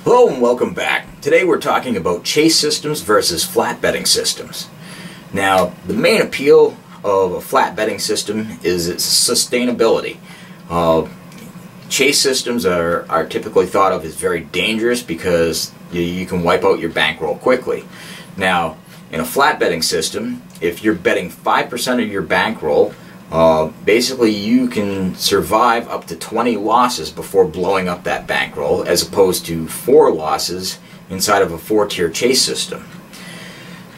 Hello and welcome back. Today we're talking about chase systems versus flat betting systems. Now, the main appeal of a flat betting system is its sustainability. Chase systems are typically thought of as very dangerous because you can wipe out your bankroll quickly. Now, in a flat betting system, if you're betting 5% of your bankroll, basically you can survive up to 20 losses before blowing up that bankroll, as opposed to 4 losses inside of a 4-tier chase system.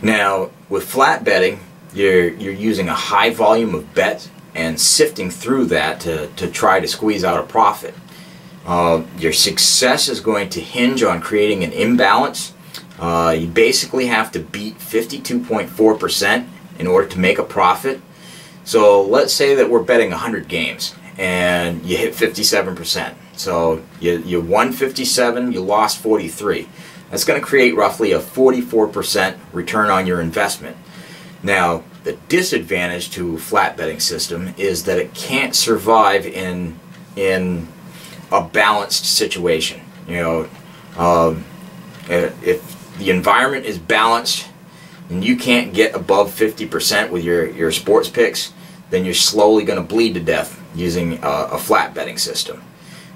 Now, with flat betting, you're using a high volume of bets and sifting through that to try to squeeze out a profit. Your success is going to hinge on creating an imbalance. You basically have to beat 52.4% in order to make a profit. So let's say that we're betting 100 games and you hit 57%. So you won 57, you lost 43. That's going to create roughly a 44% return on your investment. Now, the disadvantage to a flat betting system is that it can't survive in a balanced situation. You know, if the environment is balanced and you can't get above 50% with your sports picks, then you're slowly going to bleed to death using a flat betting system.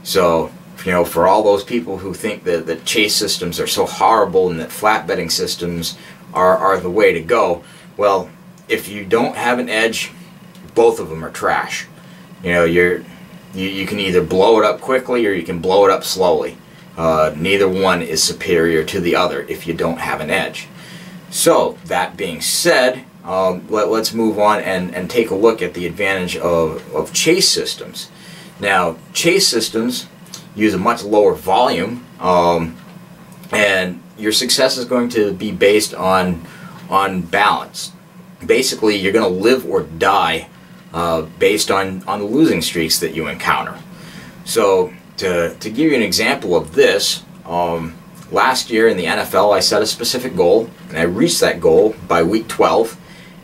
So, you know, for all those people who think that chase systems are so horrible and that flat betting systems are the way to go, well, if you don't have an edge, both of them are trash. You know, you can either blow it up quickly or you can blow it up slowly. Neither one is superior to the other if you don't have an edge. So, that being said, let's move on and take a look at the advantage of chase systems. Now, chase systems use a much lower volume, and your success is going to be based on balance. Basically, you're going to live or die based on the losing streaks that you encounter. So, to give you an example of this, last year in the NFL, I set a specific goal, and I reached that goal by week 12.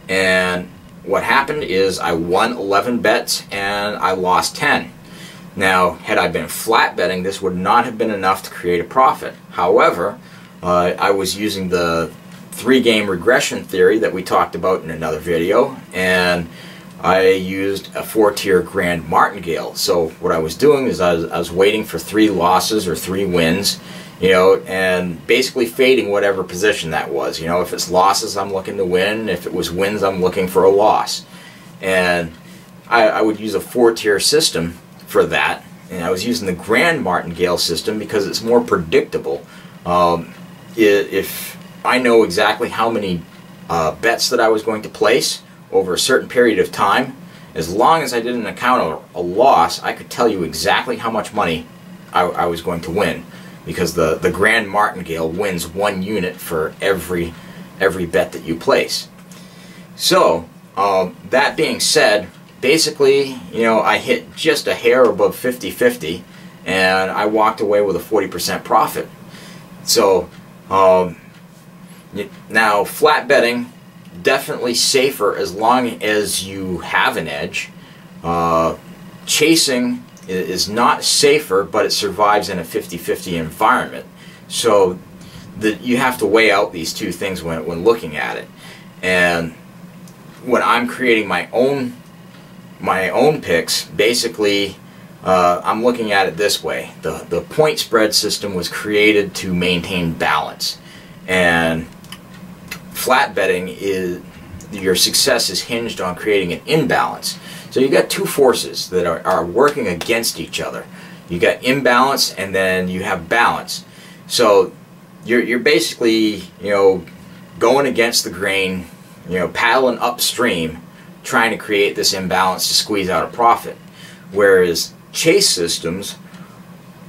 And what happened is I won 11 bets and I lost 10. Now, had I been flat betting, this would not have been enough to create a profit. However, I was using the 3-game regression theory that we talked about in another video, and I used a 4-tier grand martingale. So what I was doing is I was waiting for 3 losses or 3 wins, you know, and basically fading whatever position that was. You know, if it's losses, I'm looking to win. If it was wins, I'm looking for a loss. And I would use a 4-tier system for that. And I was using the grand martingale system because it's more predictable. If I know exactly how many bets that I was going to place over a certain period of time, as long as I didn't encounter a loss, I could tell you exactly how much money I was going to win. Because the grand martingale wins 1 unit for every bet that you place. So, that being said, basically, you know, I hit just a hair above 50-50, and I walked away with a 40% profit. So, now flat betting, definitely safer as long as you have an edge. Chasing is not safer, but it survives in a 50-50 environment. So you have to weigh out these two things when looking at it. And when I'm creating my own picks, basically I'm looking at it this way. The point spread system was created to maintain balance, and flat betting is your success is hinged on creating an imbalance. So you got 2 forces that are working against each other. You got imbalance and then you have balance. So you're basically, you know, going against the grain, you know, paddling upstream, trying to create this imbalance to squeeze out a profit. Whereas chase systems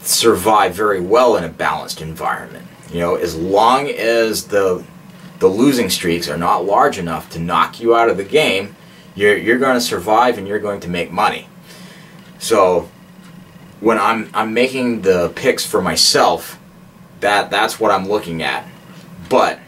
survive very well in a balanced environment. You know, as long as the losing streaks are not large enough to knock you out of the game, you're going to survive and you're going to make money. So when I'm making the picks for myself, that's what I'm looking at. But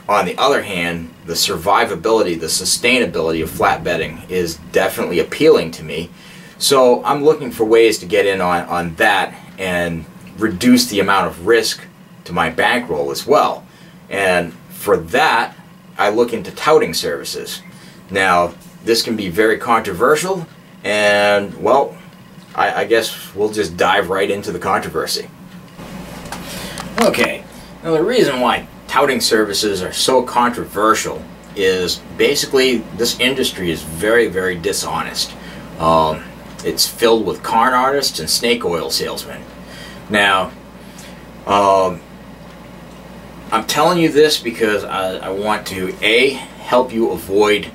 on the other hand, the survivability, the sustainability of flat betting is definitely appealing to me. So I'm looking for ways to get in on that and reduce the amount of risk to my bankroll as well. And for that, I look into touting services. Now, this can be very controversial, and well, I guess we'll just dive right into the controversy. Okay, now the reason why touting services are so controversial is basically this industry is very, very dishonest. It's filled with con artists and snake oil salesmen. Now, I'm telling you this because I want to A, help you avoid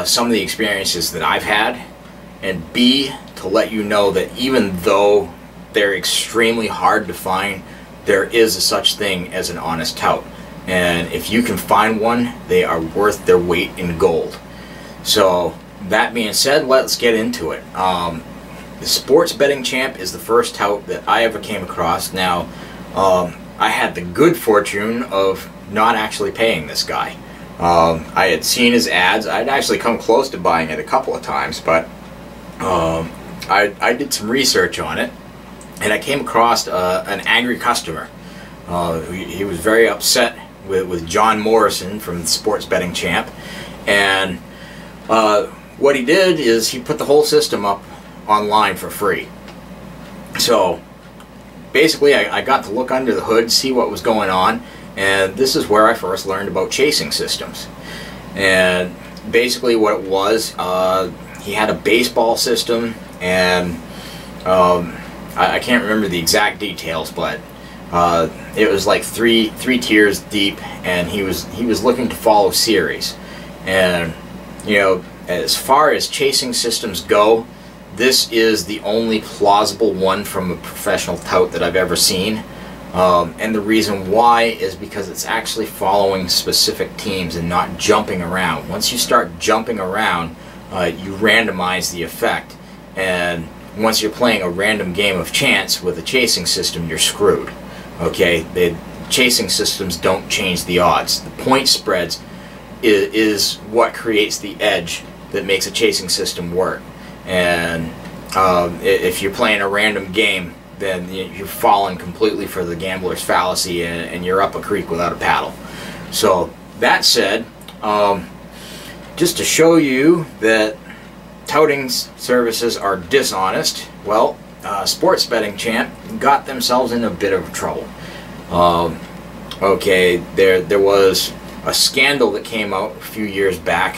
some of the experiences that I've had, and B, to let you know that even though they're extremely hard to find, there is a such thing as an honest tout. And if you can find one, they are worth their weight in gold. So, that being said, let's get into it. The Sports Betting Champ is the first tout that I ever came across. Now, I had the good fortune of not actually paying this guy. I had seen his ads. I'd actually come close to buying it a couple of times, but I did some research on it, and I came across an angry customer. He was very upset with John Morrison from the Sports Betting Champ, and what he did is he put the whole system up online for free. So basically I got to look under the hood, see what was going on, and this is where I first learned about chasing systems. And basically what it was, he had a baseball system, and I can't remember the exact details, but it was like three tiers deep, and he was looking to follow series. And you know, as far as chasing systems go, this is the only plausible one from a professional tout that I've ever seen. And the reason why is because it's actually following specific teams and not jumping around. Once you start jumping around, you randomize the effect. And once you're playing a random game of chance with a chasing system, you're screwed. Okay, the chasing systems don't change the odds. The point spreads is what creates the edge that makes a chasing system work. And if you're playing a random game, then you're falling completely for the gambler's fallacy, and you're up a creek without a paddle. So that said, just to show you that touting services are dishonest, well, Sports Betting Champ got themselves in a bit of trouble. Okay, there was a scandal that came out a few years back.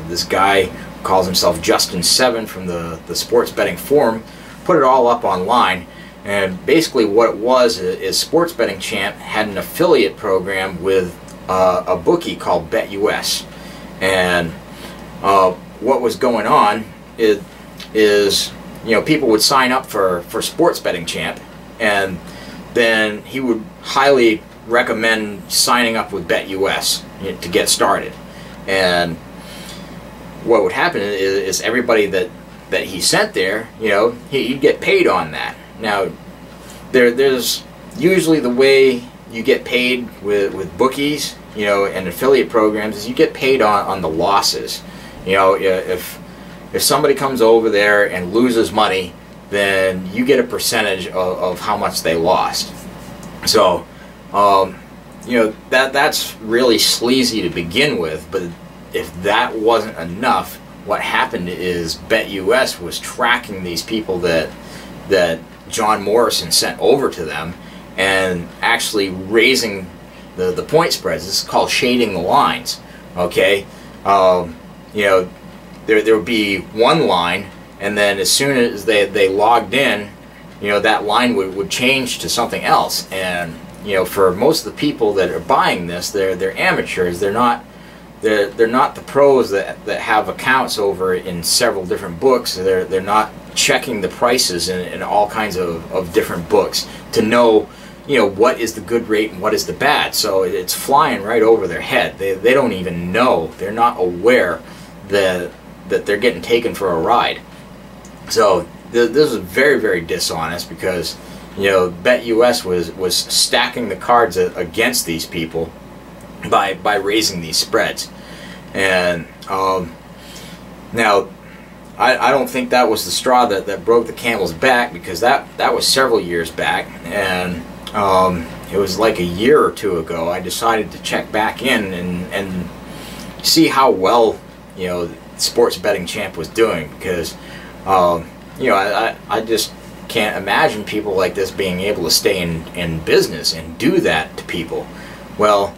This guy calls himself Justin7 from the Sports Betting Forum, put it all up online, and basically what it was is Sports Betting Champ had an affiliate program with a bookie called BetUS. And what was going on is you know, people would sign up for Sports Betting Champ, and then he would highly recommend signing up with BetUS to get started. And what would happen is everybody that he sent there, you know, he'd get paid on that. Now, there's usually the way you get paid with bookies, you know, and affiliate programs is you get paid on the losses. You know, if somebody comes over there and loses money, then you get a percentage of how much they lost. So, you know, that's really sleazy to begin with, but if that wasn't enough, what happened is BetUS was tracking these people that John Morrison sent over to them, and actually raising the point spreads. This is called shading the lines. Okay, you know, there would be one line, and then as soon as they logged in, you know, that line would change to something else. And you know, for most of the people that are buying this, they're amateurs. They're not the pros that have accounts over in several different books. They're not checking the prices in all kinds of different books to know, you know, what is the good rate and what is the bad. So it's flying right over their head. They don't even know. They're not aware that they're getting taken for a ride. So this is very, very dishonest, because you know, BetUS was stacking the cards against these people by raising these spreads. And now I don't think that was the straw that broke the camel's back, because that was several years back, and it was like a year or two ago I decided to check back in and see how well, you know, Sports Betting Champ was doing, because you know, I just can't imagine people like this being able to stay in business and do that to people. Well,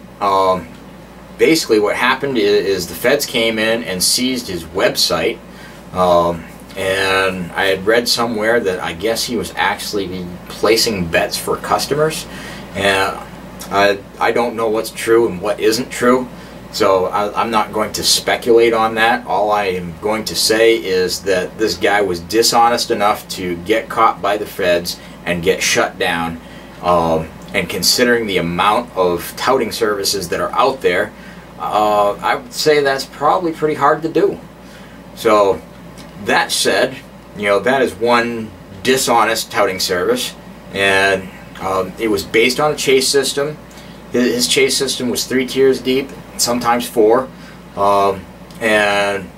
basically what happened is the feds came in and seized his website, and I had read somewhere that I guess he was actually placing bets for customers, and I don't know what's true and what isn't true, so I'm not going to speculate on that. All I am going to say is that this guy was dishonest enough to get caught by the feds and get shut down, and considering the amount of touting services that are out there, I would say that's probably pretty hard to do. So that said, you know, that is one dishonest touting service, and it was based on a chase system. His chase system was 3 tiers deep, sometimes 4. And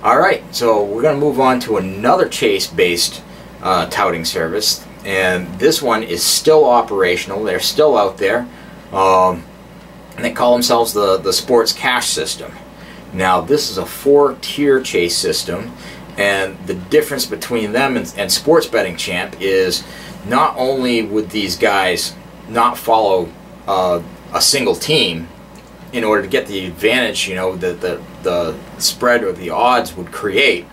alright, so we're going to move on to another chase based touting service, and this one is still operational. They're still out there, and they call themselves the Sports Cash System. Now this is a 4-tier chase system, and the difference between them and Sports Betting Champ is not only would these guys not follow a single team in order to get the advantage, you know, that the spread or the odds would create.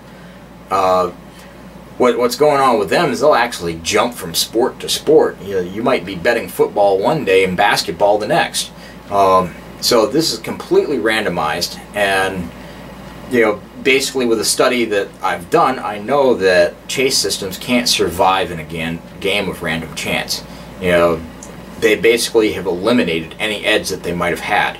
What's going on with them is they'll actually jump from sport to sport. You know, you might be betting football one day and basketball the next. So this is completely randomized, and you know, basically with a study that I've done, I know that chase systems can't survive in a game of random chance. You know, they basically have eliminated any edge that they might have had.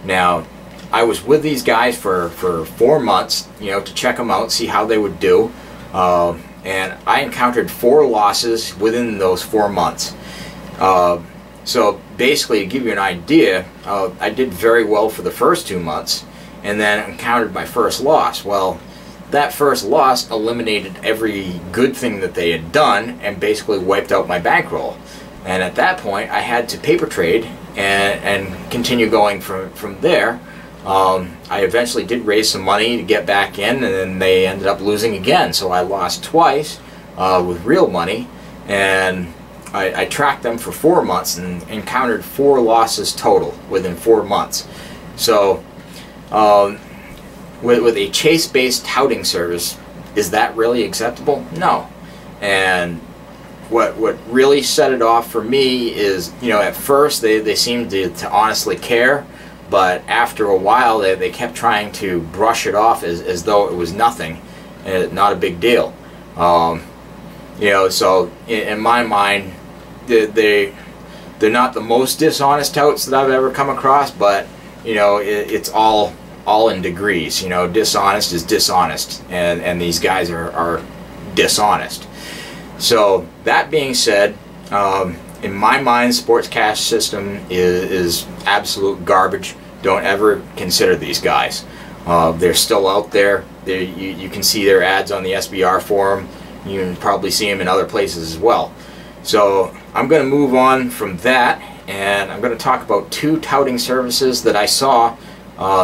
Now, I was with these guys for 4 months, you know, to check them out, see how they would do, and I encountered 4 losses within those 4 months. So basically, to give you an idea, I did very well for the first 2 months, and then encountered my first loss. Well, that first loss eliminated every good thing that they had done and basically wiped out my bankroll. And at that point, I had to paper trade and continue going from there. I eventually did raise some money to get back in, and then they ended up losing again. So I lost twice with real money, and I tracked them for 4 months and encountered 4 losses total within 4 months. So with a chase-based touting service, is that really acceptable? No. And what really set it off for me is, you know, at first they seemed to honestly care, but after a while they kept trying to brush it off as though it was nothing, not a big deal. You know, so in my mind, they're not the most dishonest touts that I've ever come across, but you know, it's all in degrees. You know, dishonest is dishonest, and these guys are dishonest. So that being said, in my mind, Sports Cash System is absolute garbage. Don't ever consider these guys. They're still out there. You can see their ads on the SBR forum. You can probably see them in other places as well. So I'm going to move on from that, and I'm going to talk about 2 touting services that I saw.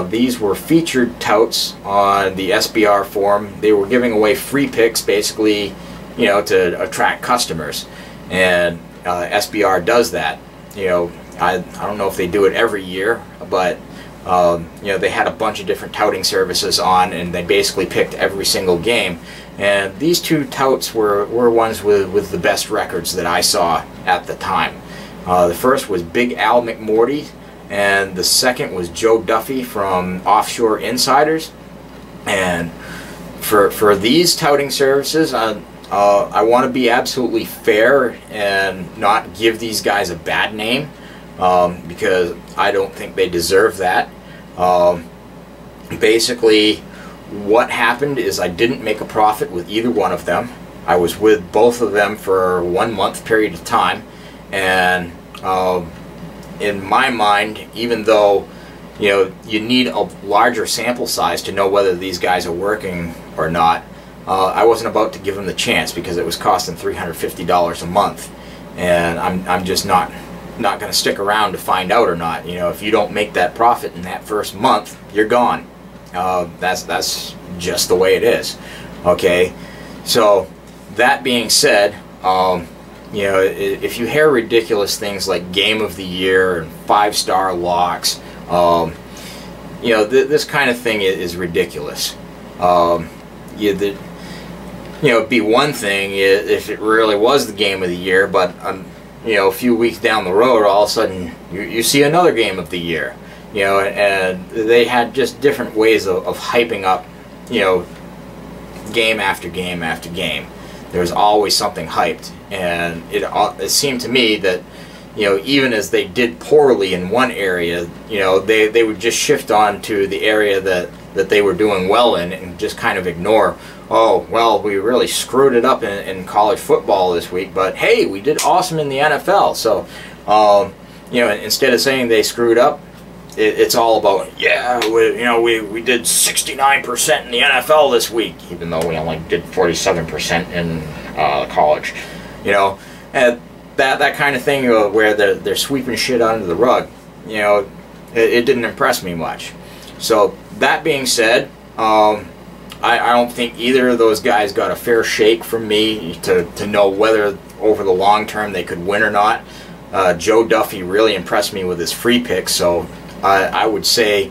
These were featured touts on the SBR forum. They were giving away free picks, basically, you know, to attract customers, and SBR does that. You know, I don't know if they do it every year, but you know, they had a bunch of different touting services on, and they basically picked every single game. And these 2 touts were ones with the best records that I saw at the time. The first was Big Al McMorty, and the second was Joe Duffy from Offshore Insiders. And for these touting services, I want to be absolutely fair and not give these guys a bad name, because I don't think they deserve that. Basically, what happened is I didn't make a profit with either one of them. I was with both of them for a 1 month period of time, and in my mind, even though, you know, you need a larger sample size to know whether these guys are working or not, I wasn't about to give him the chance because it was costing $350 a month, and I'm just not going to stick around to find out or not. You know, if you don't make that profit in that first month, you're gone. That's just the way it is. Okay, so that being said, you know, if you hear ridiculous things like Game of the Year and 5-star locks, you know, this kind of thing is ridiculous. You know, it'd be one thing if it really was the Game of the Year, but you know, a few weeks down the road, all of a sudden you see another Game of the Year. You know, and they had just different ways of hyping up, you know, game after game after game. There was always something hyped, and it seemed to me that, you know, even as they did poorly in one area, you know, they would just shift on to the area that they were doing well in and just kind of ignore, oh, well, we really screwed it up in college football this week, but hey, we did awesome in the NFL. So, you know, instead of saying they screwed up, it's all about, yeah, you know, we did 69% in the NFL this week, even though we only did 47% in college. You know, and that kind of thing where they're sweeping shit under the rug, you know, it didn't impress me much. So that being said, I don't think either of those guys got a fair shake from me to know whether over the long term they could win or not. Joe Duffy really impressed me with his free picks, so I would say,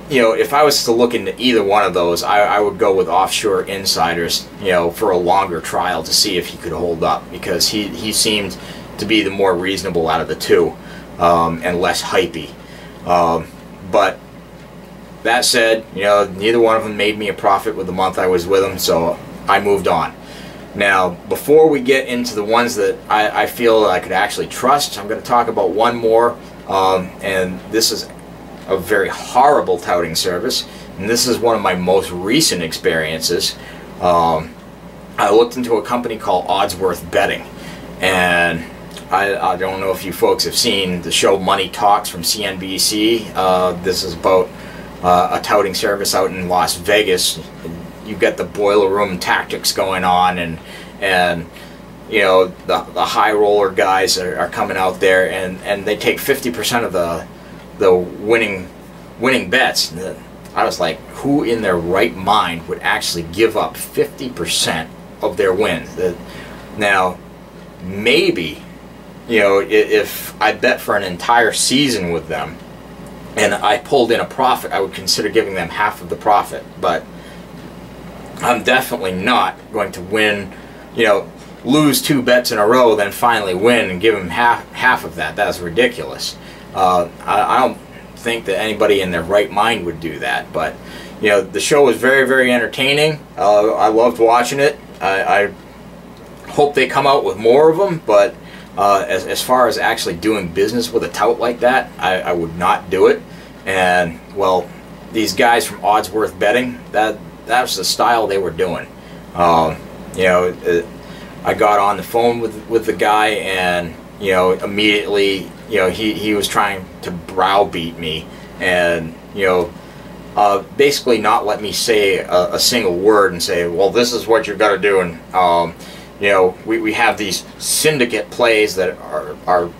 you know, if I was to look into either one of those, I would go with Offshore Insiders, you know, for a longer trial to see if he could hold up, because he seemed to be the more reasonable out of the two, and less hypey. But that said, you know, neither one of them made me a profit with the month I was with them, so I moved on. Now, before we get into the ones that I feel I could actually trust, I'm going to talk about one more, and this is a very horrible touting service, and this is one of my most recent experiences. I looked into a company called Oddsworth Betting, and I don't know if you folks have seen the show Money Talks from CNBC. This is about a touting service out in Las Vegas. You get the boiler room tactics going on, and you know, the high roller guys are coming out there, and they take 50% of the winning bets. I was like, who in their right mind would actually give up 50% of their wins? Now, maybe, you know, if I bet for an entire season with them and I pulled in a profit, I would consider giving them half of the profit. But I'm definitely not going to win, you know, lose 2 bets in a row, then finally win and give them half of that. That's ridiculous. I don't think that anybody in their right mind would do that. But, you know, the show was very, very entertaining. I loved watching it. I hope they come out with more of them, but as far as actually doing business with a tout like that, I would not do it. And, well, these guys from Oddsworth Betting, that's the style they were doing. You know, I got on the phone with the guy, and, you know, immediately, you know, he was trying to browbeat me, and, you know, basically not let me say a single word and say, well, this is what you're going to do. And, you know, we have these syndicate plays that are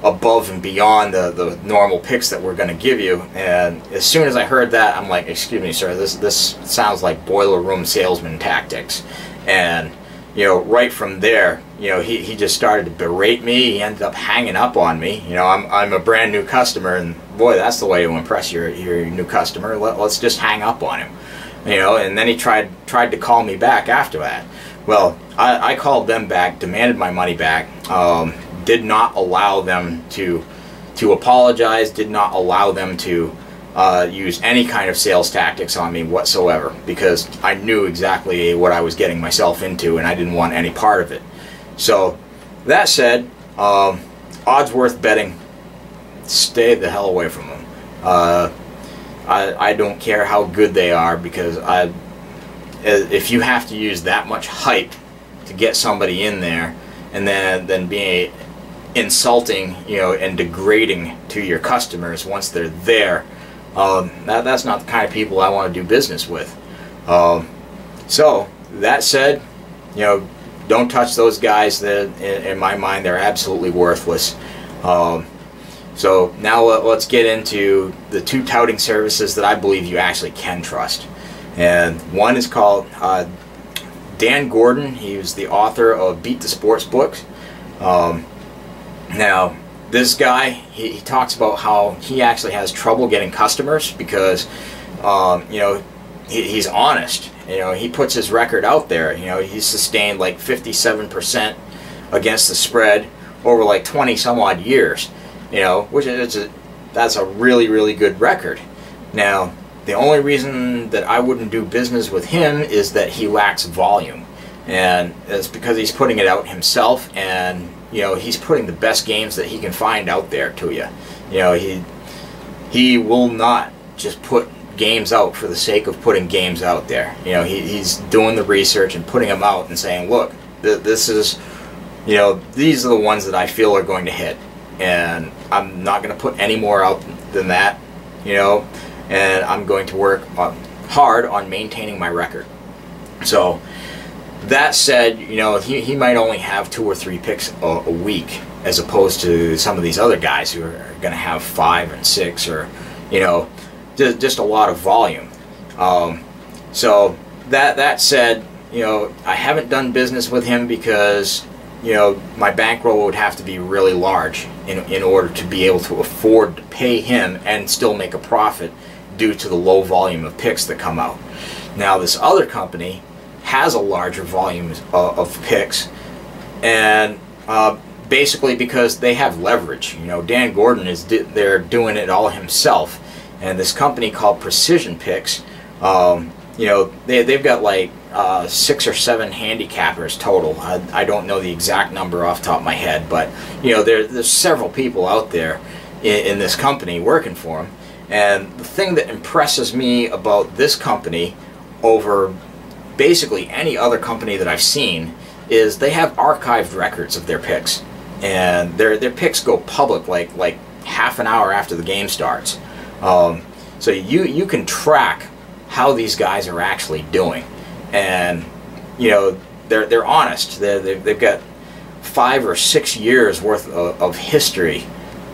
above and beyond the normal picks that we're going to give you. And as soon as I heard that, I'm like, excuse me, sir, this sounds like boiler room salesman tactics. And, you know, right from there, you know, he just started to berate me. He ended up hanging up on me. You know, I'm a brand new customer, and boy, that's the way to impress your new customer. Let's just hang up on him. You know, and then he tried to call me back after that. Well, I called them back, demanded my money back, did not allow them to apologize, did not allow them to use any kind of sales tactics on me whatsoever, because I knew exactly what I was getting myself into, and I didn't want any part of it. So, that said, Oddsworth Betting, stay the hell away from them. I don't care how good they are, because if you have to use that much hype to get somebody in there, and then being insulting, you know, and degrading to your customers once they're there, that's not the kind of people I want to do business with. So that said, you know, don't touch those guys. That in my mind, they're absolutely worthless. So now let's get into the two touting services that I believe you actually can trust. And one is called Dan Gordon. He was the author of Beat the Sports books. Now, this guy, he talks about how he actually has trouble getting customers because, you know, he's honest. You know, he puts his record out there. You know, he's sustained like 57% against the spread over like 20 some odd years. You know, which is that's a really, really good record. Now, the only reason that I wouldn't do business with him is that he lacks volume, and it's because he's putting it out himself, and you know, he's putting the best games that he can find out there to you. You know, he will not just put games out for the sake of putting games out there. You know, he's doing the research and putting them out and saying, look, this is, you know, these are the ones that I feel are going to hit, and I'm not going to put any more out than that, you know, and I'm going to work hard on maintaining my record. So that said, you know, he might only have 2 or 3 picks a week, as opposed to some of these other guys who are going to have 5 and 6, or, you know, just a lot of volume. So that said, you know, I haven't done business with him because, you know, my bankroll would have to be really large in order to be able to afford to pay him and still make a profit due to the low volume of picks that come out. Now, this other company has a larger volume of picks, and basically because they have leverage. You know, Dan Gordon they're doing it all himself, and this company called Precision Picks, you know, they've got like 6 or 7 handicappers total. I don't know the exact number off the top of my head, but you know, there's several people out there in this company working for them. And the thing that impresses me about this company over basically any other company that I've seen is they have archived records of their picks, and their picks go public like half an hour after the game starts. So you can track how these guys are actually doing, and you know, they're honest. They've got 5 or 6 years worth of history,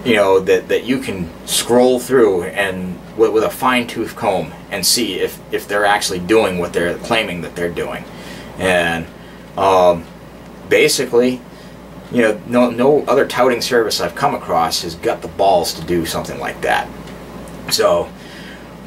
you know, that you can scroll through and with a fine-tooth comb and see if they're actually doing what they're claiming that they're doing. And basically, you know, no other touting service I've come across has got the balls to do something like that. So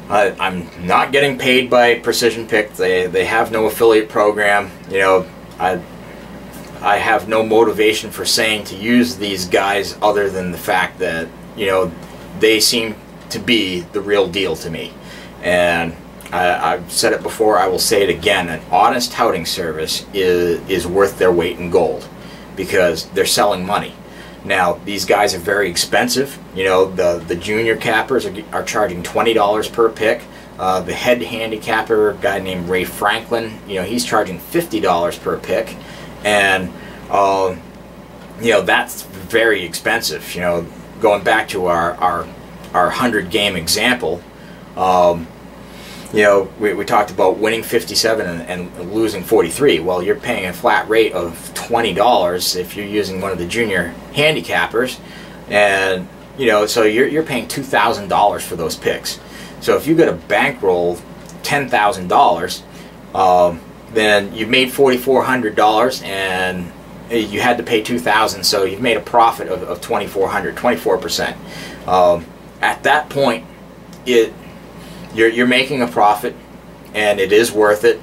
I'm not getting paid by Precision Pick. They have no affiliate program. You know, I have no motivation for saying to use these guys other than the fact that, you know, they seem to be the real deal to me. And I've said it before, I will say it again, an honest touting service is worth their weight in gold, because they're selling money. Now, these guys are very expensive. You know, the junior cappers are charging $20 per pick. The head handicapper, a guy named Ray Franklin, you know, he's charging $50 per pick. And you know, that's very expensive. You know, going back to our 100-game example, you know, we talked about winning 57 and losing 43. Well, you're paying a flat rate of $20 if you're using one of the junior handicappers, and you know, so you're paying $2,000 for those picks. So if you got a bankroll $10,000, then you've made $4,400, and you had to pay $2,000, so you've made a profit of $2,400, 24%. At that point, you're making a profit, and it is worth it.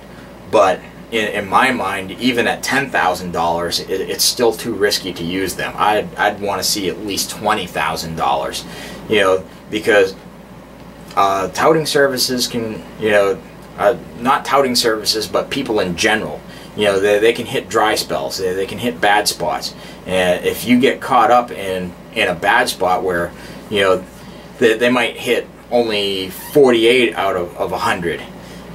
But in my mind, even at $10,000, it's still too risky to use them. I'd want to see at least $20,000, you know, because touting services can, you know, not touting services, but people in general, you know, they can hit dry spells, they can hit bad spots, and if you get caught up in a bad spot where, you know, they might hit only 48 out of 100,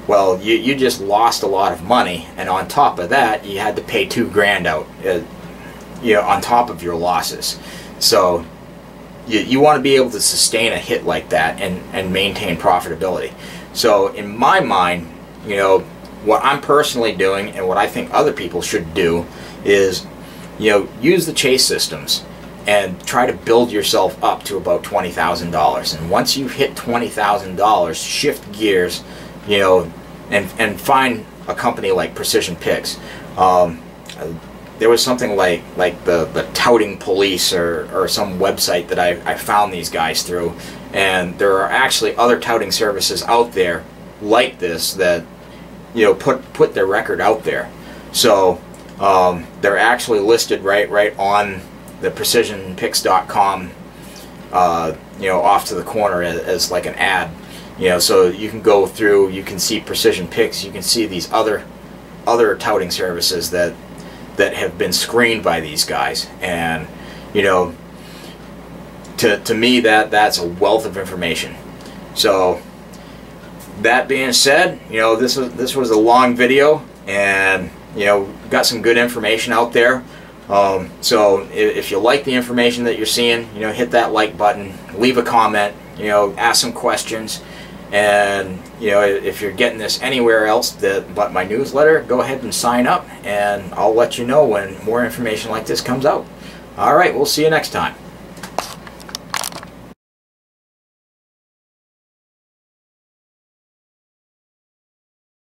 well, you just lost a lot of money, and on top of that, you had to pay $2,000 out, you know, on top of your losses. So you want to be able to sustain a hit like that and maintain profitability. So in my mind, you know, what I'm personally doing and what I think other people should do is, you know, use the chase systems and try to build yourself up to about $20,000. And once you've hit $20,000, shift gears, you know, and find a company like Precision Picks. There was something like the Touting Police or some website that I found these guys through, and there are actually other touting services out there like this that, you know, put their record out there. So they're actually listed right on the precisionpicks.com, you know, off to the corner as like an ad, you know, so you can go through, you can see Precision Picks, you can see these other touting services that have been screened by these guys. And, you know, to me that's a wealth of information. So that being said, you know, this was a long video, and, you know, got some good information out there. So if you like the information that you're seeing, you know, hit that like button, leave a comment, you know, ask some questions. And, you know, if you're getting this anywhere else but my newsletter, go ahead and sign up, and I'll let you know when more information like this comes out. All right, we'll see you next time.